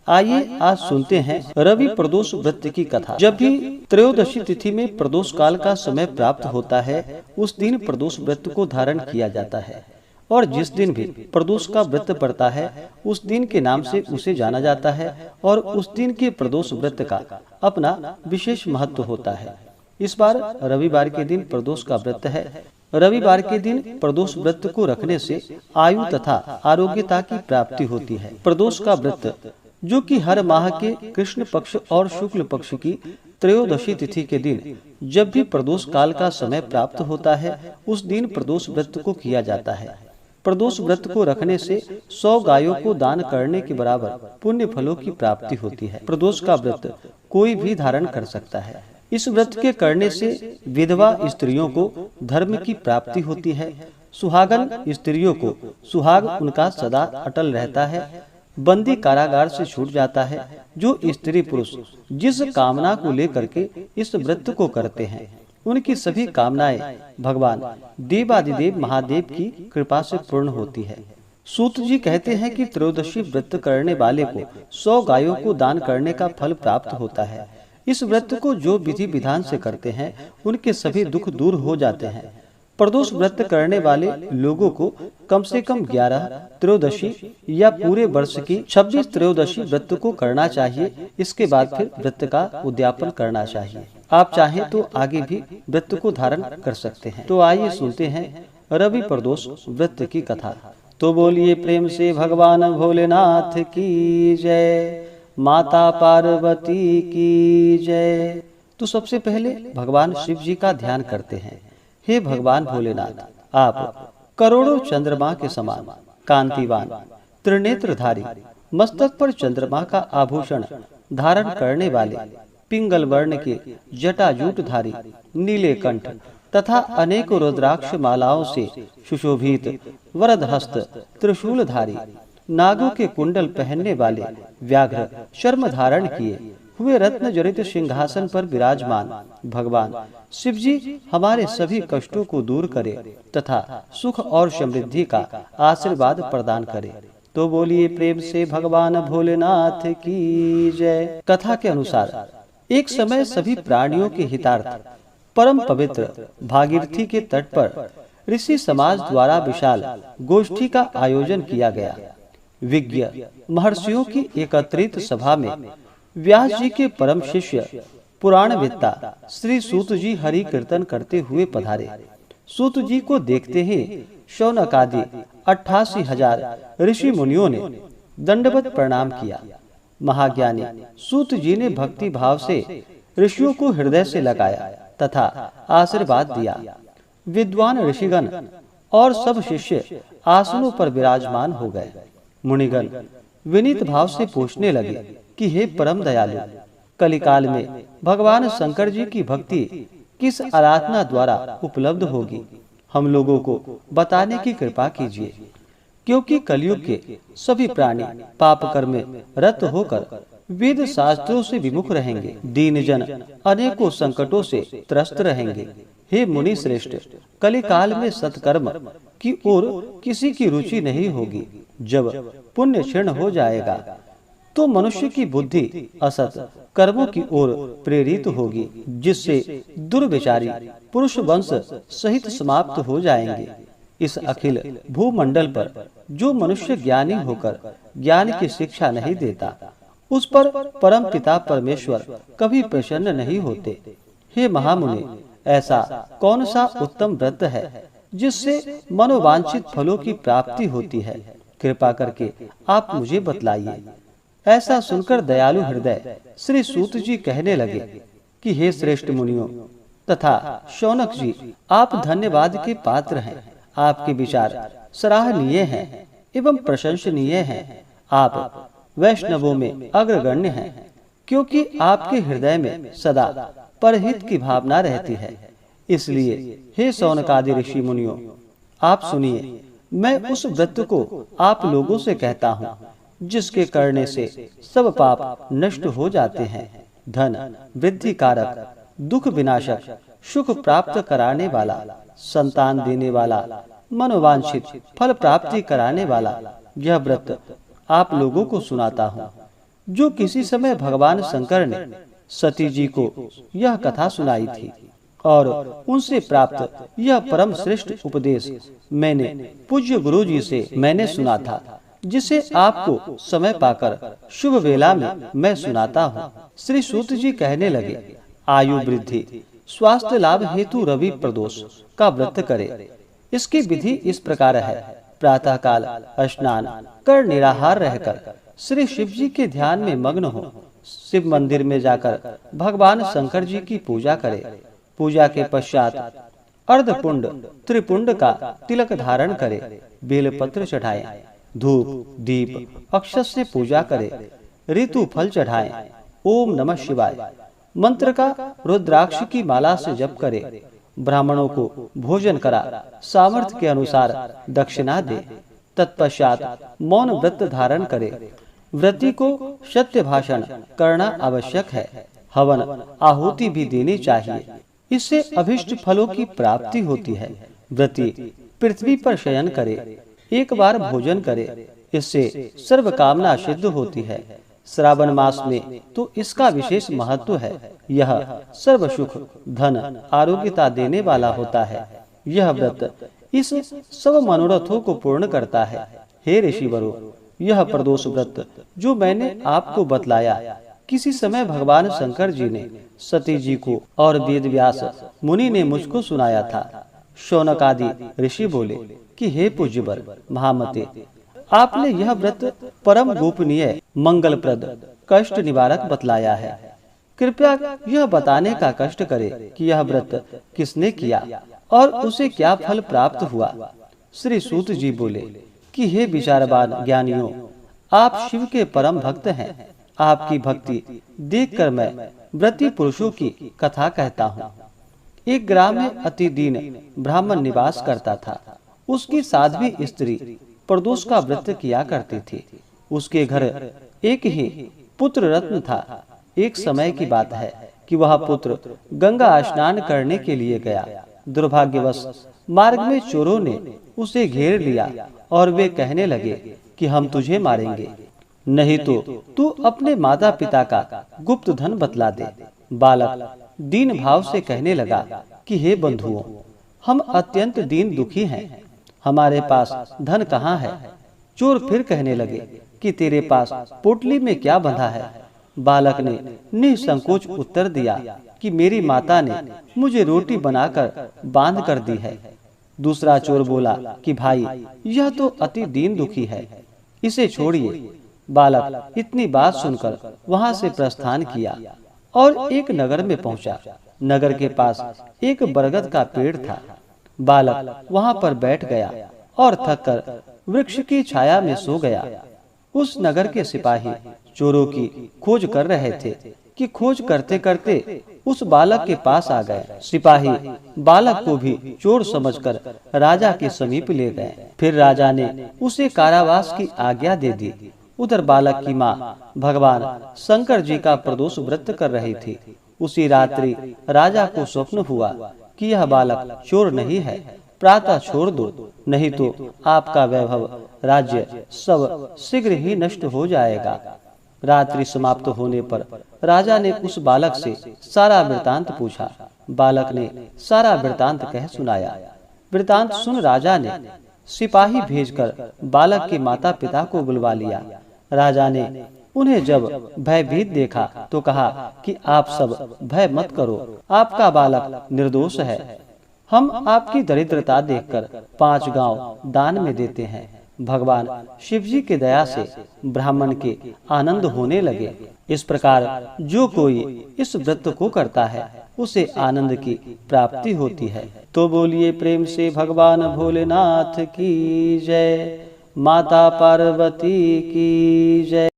आइए आज सुनते हैं रवि प्रदोष व्रत की कथा। जब भी त्रयोदशी तिथि में प्रदोष काल का समय प्राप्त होता है, उस दिन प्रदोष व्रत को धारण किया जाता है और जिस दिन भी प्रदोष का व्रत पड़ता है, उस दिन के नाम से उसे जाना जाता है और उस दिन के प्रदोष व्रत का अपना विशेष महत्व होता है। इस बार रविवार के दिन प्रदोष का व्रत है। रविवार के दिन प्रदोष व्रत को रखने से आयु तथा आरोग्यता की प्राप्ति होती है। प्रदोष का व्रत जो कि हर माह के कृष्ण पक्ष और शुक्ल पक्ष की त्रयोदशी तिथि के दिन जब भी प्रदोष काल का समय प्राप्त होता है, उस दिन प्रदोष व्रत को किया जाता है। प्रदोष व्रत को रखने से 100 गायों को दान करने के बराबर पुण्य फलों की प्राप्ति होती है। प्रदोष का व्रत कोई भी धारण कर सकता है। इस व्रत के करने से विधवा स्त्रियों को धर्म की प्राप्ति होती है। सुहागन स्त्रियों को सुहाग उनका सदा अटल रहता है। बंदी कारागार से छूट जाता है। जो स्त्री पुरुष जिस कामना को लेकर के इस व्रत को करते हैं, उनकी सभी कामनाएं भगवान देवादिदेव महादेव की कृपा से पूर्ण होती है। सूत जी कहते हैं कि त्रयोदशी व्रत करने वाले को 100 गायों को दान करने का फल प्राप्त होता है। इस व्रत को जो विधि विधान से करते हैं, उनके सभी दुख दूर हो जाते हैं। प्रदोष व्रत करने वाले लोगों को कम से कम 11 त्रयोदशी या पूरे वर्ष की 26 त्रयोदशी व्रत को करना चाहिए। इसके बाद फिर व्रत का उद्यापन करना चाहिए। आप चाहें तो आगे भी व्रत को धारण कर सकते हैं। तो आइए सुनते हैं रवि प्रदोष व्रत की कथा। तो बोलिए प्रेम से भगवान भोलेनाथ की जय, माता पार्वती की जय। तो सबसे पहले भगवान शिव जी का ध्यान करते हैं। हे भगवान भोलेनाथ, आप करोड़ों चंद्रमा के समान कांतिवान, त्रिनेत्रधारी, मस्तक पर चंद्रमा का आभूषण धारण करने वाले, पिंगल वर्ण के जटाजूटधारी, नीले कंठ तथा अनेकों रुद्राक्ष मालाओं से सुशोभित, वरदहस्त, त्रिशूलधारी, नागों के कुंडल पहनने वाले, व्याघ्र शर्म धारण किए हुए रत्न जड़ित सिंहासन पर विराजमान भगवान शिव जी हमारे सभी कष्टों को दूर करे तथा सुख और समृद्धि का आशीर्वाद प्रदान करे। तो बोलिए प्रेम से भगवान भोलेनाथ की जय। कथा के अनुसार एक समय सभी प्राणियों के हितार्थ परम पवित्र भागीरथी के तट पर ऋषि समाज द्वारा विशाल गोष्ठी का आयोजन किया गया। विज्ञ महर्षियों की एकत्रित सभा में व्यास जी के परम शिष्य पुराणवेत्ता श्री सूत जी हरि कीर्तन करते हुए पधारे। सूत जी को देखते ही शौनक आदि 88,000 ऋषि मुनियों ने दंडवत प्रणाम किया। महाज्ञानी सूत जी ने भक्ति भाव से ऋषियों को हृदय से लगाया तथा आशीर्वाद दिया। विद्वान ऋषिगण और सब शिष्य आसनों पर विराजमान हो गए। मुनिगण विनीत भाव से पूछने लगे कि हे परम दयालु, कलिकाल में भगवान शंकर जी की भक्ति किस आराधना द्वारा उपलब्ध होगी, हम लोगों को बताने की कृपा कीजिए। क्योंकि कलयुग के सभी प्राणी पाप कर्म में रत होकर वेद शास्त्रों से विमुख रहेंगे। दीन जन अनेकों संकटों से त्रस्त रहेंगे। हे मुनि श्रेष्ठ, कलिकाल में सत्कर्म की ओर किसी की रुचि नहीं होगी। जब पुण्य क्षीण हो जाएगा तो मनुष्य की बुद्धि असत कर्मों की ओर प्रेरित होगी, जिससे दुर्विचारी पुरुष वंश सहित समाप्त हो जाएंगे। इस अखिल भूमंडल पर जो मनुष्य ज्ञानी होकर ज्ञान की शिक्षा नहीं देता, उस पर परम पिता परमेश्वर कभी प्रसन्न नहीं होते। हे महामुनि, ऐसा कौन सा उत्तम व्रत है जिससे मनोवांछित फलों की प्राप्ति होती है? कृपा करके आप मुझे बतलाइए। ऐसा सुनकर दयालु हृदय श्री सूत जी कहने लगे कि हे श्रेष्ठ मुनियों तथा शौनक जी, आप धन्यवाद के पात्र हैं। आपके विचार सराहनीय हैं एवं प्रशंसनीय हैं। आप वैष्णवों में अग्रगण्य हैं, क्योंकि आपके हृदय में सदा परहित की भावना रहती है। इसलिए हे शौनकादि ऋषि मुनियों, आप सुनिए, मैं उस व्रत को आप लोगों से कहता हूँ जिसके करने से सब पाप नष्ट हो जाते हैं। धन वृद्धि कारक, दुख विनाशक, सुख प्राप्त कराने वाला, संतान देने वाला, मनोवांछित फल प्राप्ति कराने वाला यह व्रत आप लोगों को सुनाता हूँ। जो किसी समय भगवान शंकर ने सती जी को यह कथा सुनाई थी और उनसे प्राप्त यह परम श्रेष्ठ उपदेश मैंने पूज्य गुरु जी से मैंने सुना था, जिसे आपको समय पाकर शुभ वेला में मैं सुनाता हूँ। श्री सूत जी कहने लगे, आयु वृद्धि स्वास्थ्य लाभ हेतु रवि प्रदोष का व्रत करे। इसकी विधि इस प्रकार है। प्रातः काल स्नान कर निराहार रहकर श्री शिव जी के ध्यान में मग्न हो शिव मंदिर में जाकर भगवान शंकर जी की पूजा करे। पूजा के पश्चात अर्धपुंड त्रिपुंड का तिलक धारण करे, बेलपत्र चढ़ाए, धूप दीप अक्षत से पूजा करे, ऋतु फल चढ़ाए, ओम नमः शिवाय मंत्र का रुद्राक्ष की माला से जप करे, ब्राह्मणों को भोजन करा, सामर्थ्य के अनुसार दक्षिणा दे। तत्पश्चात मौन व्रत धारण करे। व्रती को सत्य भाषण करना आवश्यक है। हवन आहुति भी देनी चाहिए, इससे अभिष्ट फलों की प्राप्ति होती है। व्रती पृथ्वी पर शयन करे, एक बार भोजन करे, इससे सर्व कामना सिद्ध होती है। श्रावण मास में तो इसका विशेष महत्व है। यह सर्व सुख धन आरोग्यता देने वाला होता है। यह व्रत इस सब मनोरथों को पूर्ण करता है। हे ऋषिवरों, यह प्रदोष व्रत जो मैंने आपको बतलाया, किसी समय भगवान शंकर जी ने सती जी को और वेद व्यास मुनि ने मुझको सुनाया था। शौनक आदि ऋषि बोले कि हे पूज्यवर महामते, आपने यह व्रत परम गोपनीय मंगलप्रद कष्ट निवारक बतलाया है। कृपया यह बताने का कष्ट करे कि यह व्रत किसने किया और उसे क्या फल प्राप्त हुआ। श्री सूत जी बोले कि हे विचारवान ज्ञानियों, आप शिव के परम भक्त हैं। आपकी भक्ति देखकर मैं व्रती पुरुषों की कथा कहता हूँ। एक ग्राम में अति दीन ब्राह्मण निवास करता था। उसकी साध्वी स्त्री प्रदोष का व्रत किया करती थी। उसके घर एक ही पुत्र रत्न था। एक समय की बात है कि वह पुत्र गंगा स्नान करने के लिए गया। दुर्भाग्यवश मार्ग में चोरों ने उसे घेर लिया और वे कहने लगे कि हम तुझे मारेंगे, नहीं तो तू अपने माता पिता का गुप्त धन बतला दे। बालक दीन भाव से कहने लगा कि हे बंधुओं, हम अत्यंत दीन दुखी हैं, हमारे पास धन कहाँ है। चोर फिर कहने लगे कि तेरे पास पोटली में क्या बंधा है। बालक ने निसंकोच उत्तर दिया कि मेरी माता ने मुझे रोटी बनाकर बांध कर दी है। दूसरा चोर बोला कि भाई, यह तो अति दीन दुखी है, इसे छोड़िए। बालक इतनी बात सुनकर वहां से प्रस्थान किया और एक नगर में पहुंचा। नगर के पास एक बरगद का पेड़ था। बालक वहां पर बैठ गया और थककर वृक्ष की छाया में सो गया। उस नगर के सिपाही चोरों की खोज कर रहे थे कि खोज करते करते उस बालक के पास आ गए। सिपाही बालक को भी चोर समझकर राजा के समीप ले गए। फिर राजा ने उसे कारावास की आज्ञा दे दी। उधर बालक की माँ भगवान शंकर जी का प्रदोष व्रत कर रही थी। उसी रात्रि राजा को स्वप्न हुआ कि यह बालक चोर नहीं है, प्रातः छोड़ दो, नहीं तो आपका वैभव राज्य सब शीघ्र ही नष्ट हो जाएगा। रात्रि समाप्त होने पर राजा ने उस बालक से सारा वृतांत पूछा। बालक ने सारा वृतांत कह सुनाया। वृतांत सुन राजा ने सिपाही भेजकर बालक के माता पिता को बुलवा लिया। राजा ने उन्हें जब भयभीत देखा तो कहा कि आप सब भय मत करो, आपका बालक निर्दोष है। हम आपकी दरिद्रता देखकर 5 गांव दान में देते हैं। भगवान शिव जी के दया से ब्राह्मण के आनंद होने लगे। इस प्रकार जो कोई इस व्रत को करता है उसे आनंद की प्राप्ति होती है। तो बोलिए प्रेम से भगवान भोलेनाथ की जय, माता पार्वती की जय।